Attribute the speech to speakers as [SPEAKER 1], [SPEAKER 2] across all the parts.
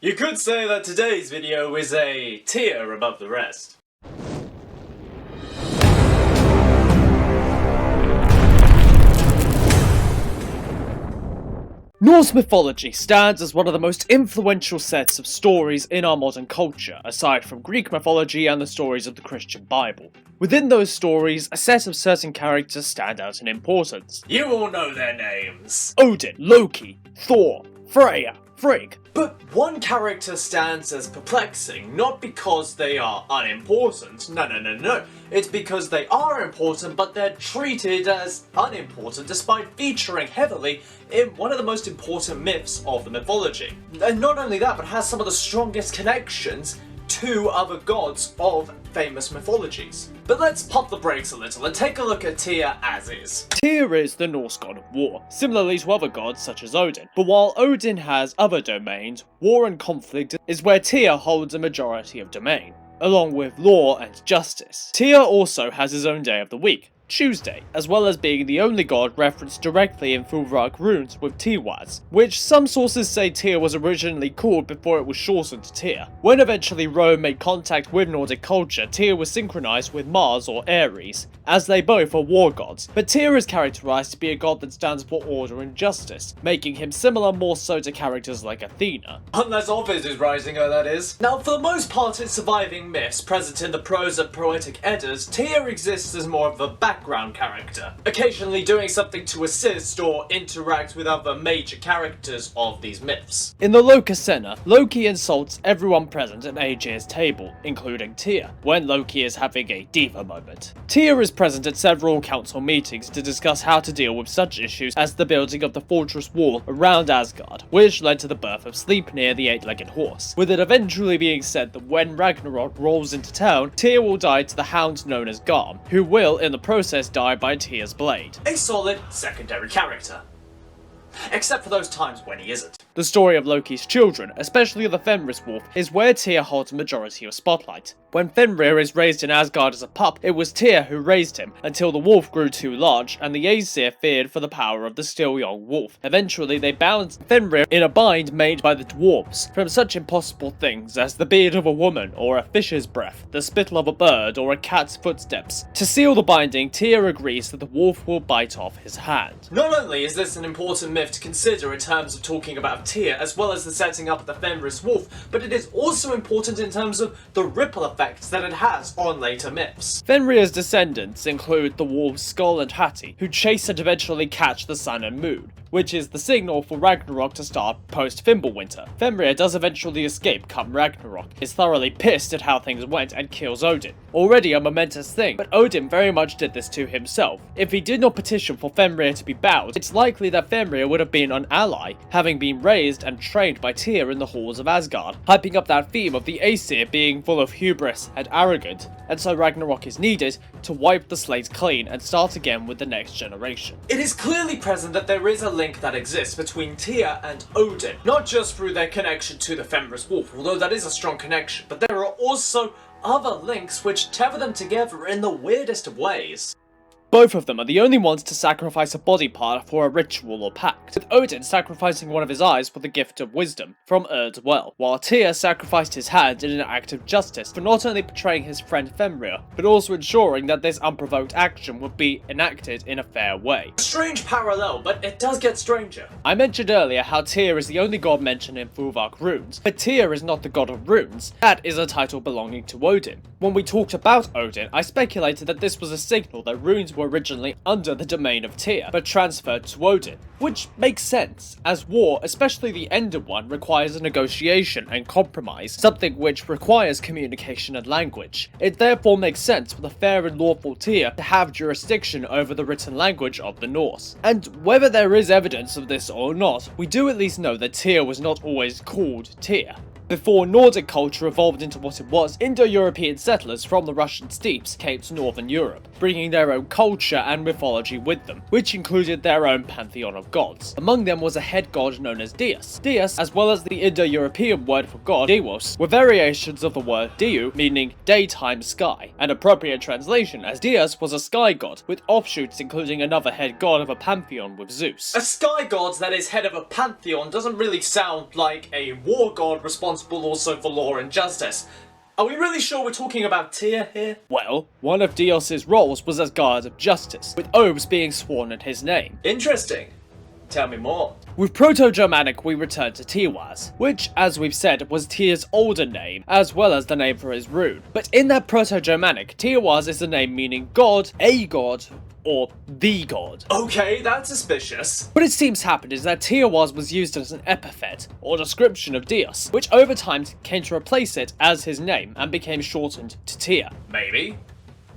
[SPEAKER 1] You could say that today's video is a tier above the rest.
[SPEAKER 2] Norse mythology stands as one of the most influential sets of stories in our modern culture, aside from Greek mythology and the stories of the Christian Bible. Within those stories, a set of certain characters stand out in importance.
[SPEAKER 1] You all know their names.
[SPEAKER 2] Odin, Loki, Thor, Freya, Frigg.
[SPEAKER 1] But one character stands as perplexing, not because they are unimportant, no. It's because they are important, but they're treated as unimportant despite featuring heavily in one of the most important myths of the mythology. And not only that, but has some of the strongest connections to other gods of famous mythologies. But let's pump the brakes a little and take a look at Tyr as is.
[SPEAKER 2] Tyr is the Norse god of war, similarly to other gods such as Odin. But while Odin has other domains, war and conflict is where Tyr holds a majority of domain, along with law and justice. Tyr also has his own day of the week, Tuesday, as well as being the only god referenced directly in Fulvark runes with Tiwaz, which some sources say Tyr was originally called before it was shortened to Tyr. When eventually Rome made contact with Nordic culture, Tyr was synchronized with Mars or Ares, as they both are war gods, but Tyr is characterized to be a god that stands for order and justice, making him similar more so to characters like Athena.
[SPEAKER 1] Unless Ovid is rising her, that is. Now, for the most part in surviving myths present in the prose of poetic Eddas, Tyr exists as more of a background character, occasionally doing something to assist or interact with other major characters of these myths.
[SPEAKER 2] In the Lokasena, Loki insults everyone present at Aegir's table, including Tyr, when Loki is having a diva moment. Tyr is present at several council meetings to discuss how to deal with such issues as the building of the fortress wall around Asgard, which led to the birth of Sleipnir the eight-legged horse, with it eventually being said that when Ragnarok rolls into town, Tyr will die to the hound known as Garm, who will, in the process, die by Tyr's blade.
[SPEAKER 1] A solid secondary character. Except for those times when he isn't.
[SPEAKER 2] The story of Loki's children, especially the Fenris wolf, is where Tyr holds a majority of spotlight. When Fenrir is raised in Asgard as a pup, it was Tyr who raised him, until the wolf grew too large, and the Aesir feared for the power of the still young wolf. Eventually they bound Fenrir in a bind made by the dwarves, from such impossible things as the beard of a woman, or a fish's breath, the spittle of a bird, or a cat's footsteps. To seal the binding, Tyr agrees that the wolf will bite off his hand.
[SPEAKER 1] Not only is this an important myth to consider in terms of talking about Tyr, as well as the setting up of the Fenris wolf, but it is also important in terms of the ripple effects that it has on later myths.
[SPEAKER 2] Fenrir's descendants include the wolves Skull and Hati, who chase and eventually catch the sun and moon, which is the signal for Ragnarok to start post-Fimbulwinter. Fenrir does eventually escape come Ragnarok, is thoroughly pissed at how things went and kills Odin. Already a momentous thing, but Odin very much did this to himself. If he did not petition for Fenrir to be bound, it's likely that Fenrir would have been an ally, having been raised and trained by Tyr in the halls of Asgard, hyping up that theme of the Aesir being full of hubris and arrogant, and so Ragnarok is needed to wipe the slate clean and start again with the next generation.
[SPEAKER 1] It is clearly present that there is a link that exists between Tyr and Odin, not just through their connection to the Fenris wolf, although that is a strong connection, but there are also other links which tether them together in the weirdest of ways.
[SPEAKER 2] Both of them are the only ones to sacrifice a body part for a ritual or pact, with Odin sacrificing one of his eyes for the gift of wisdom from Urd's well, while Tyr sacrificed his hand in an act of justice for not only betraying his friend Fenrir, but also ensuring that this unprovoked action would be enacted in a fair way.
[SPEAKER 1] A strange parallel, but it does get stranger.
[SPEAKER 2] I mentioned earlier how Tyr is the only god mentioned in Fulvark runes, but Tyr is not the god of runes. That is a title belonging to Odin. When we talked about Odin, I speculated that this was a signal that runes were originally under the domain of Tyr, but transferred to Odin, which makes sense, as war, especially the Ender one, requires a negotiation and compromise, something which requires communication and language. It therefore makes sense for the fair and lawful Tyr to have jurisdiction over the written language of the Norse. And whether there is evidence of this or not, we do at least know that Tyr was not always called Tyr. Before Nordic culture evolved into what it was, Indo-European settlers from the Russian steppes came to Northern Europe, bringing their own culture and mythology with them, which included their own pantheon of gods. Among them was a head god known as Deus. Deus, as well as the Indo-European word for god, Deus, were variations of the word Deu, meaning daytime sky. An appropriate translation, as Deus was a sky god, with offshoots including another head god of a pantheon with Zeus.
[SPEAKER 1] A sky god that is head of a pantheon doesn't really sound like a war god responsible responsible also for law and justice. Are we really sure we're talking about Tyr here?
[SPEAKER 2] Well, one of Dios's roles was as guard of justice, with oaths being sworn in his name.
[SPEAKER 1] Interesting. Tell me more.
[SPEAKER 2] With Proto-Germanic, we return to Tiwaz, which, as we've said, was Tyr's older name, as well as the name for his rune. But in that Proto-Germanic, Tiwaz is the name meaning god, a god, or the god.
[SPEAKER 1] Okay, that's suspicious.
[SPEAKER 2] What it seems happened is that Tiwaz was used as an epithet, or description of Dios, which over time came to replace it as his name and became shortened to Tyr.
[SPEAKER 1] Maybe.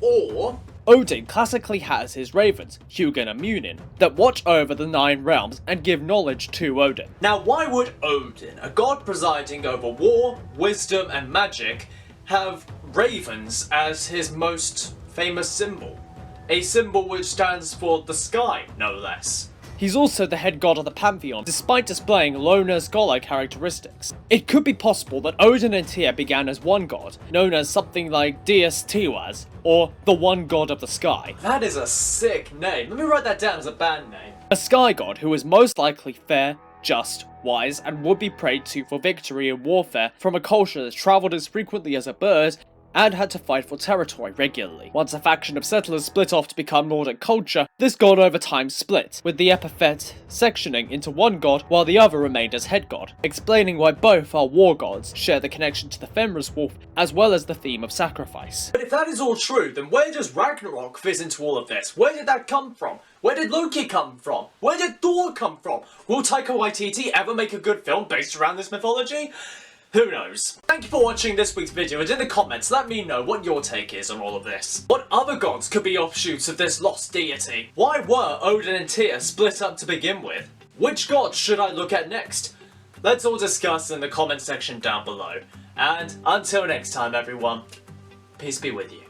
[SPEAKER 1] Or...
[SPEAKER 2] Odin classically has his ravens, Hugin and Munin, that watch over the 9 realms and give knowledge to Odin.
[SPEAKER 1] now why would Odin, a god presiding over war, wisdom and magic, have ravens as his most famous symbol? A symbol which stands for the sky, no less.
[SPEAKER 2] He's also the head god of the pantheon, despite displaying loner scholar characteristics. It could be possible that Odin and Tyr began as one god, known as something like Dios Tiwaz, or the one god of the sky.
[SPEAKER 1] That is a sick name. Let me write that down as a band name.
[SPEAKER 2] A sky god who is most likely fair, just, wise, and would be prayed to for victory in warfare from a culture that travelled as frequently as a bird and had to fight for territory regularly. Once a faction of settlers split off to become Nordic culture, this god over time split, with the epithet sectioning into one god while the other remained as head god, explaining why both are war gods, share the connection to the Fenris wolf, as well as the theme of sacrifice.
[SPEAKER 1] But if that is all true, then where does Ragnarok fit into all of this? Where did that come from? Where did Loki come from? Where did Thor come from? Will Taika Waititi ever make a good film based around this mythology? Who knows? Thank you for watching this week's video, and in the comments let me know what your take is on all of this. What other gods could be offshoots of this lost deity? Why were Odin and Tyr split up to begin with? Which god should I look at next? Let's all discuss in the comment section down below. And until next time everyone, peace be with you.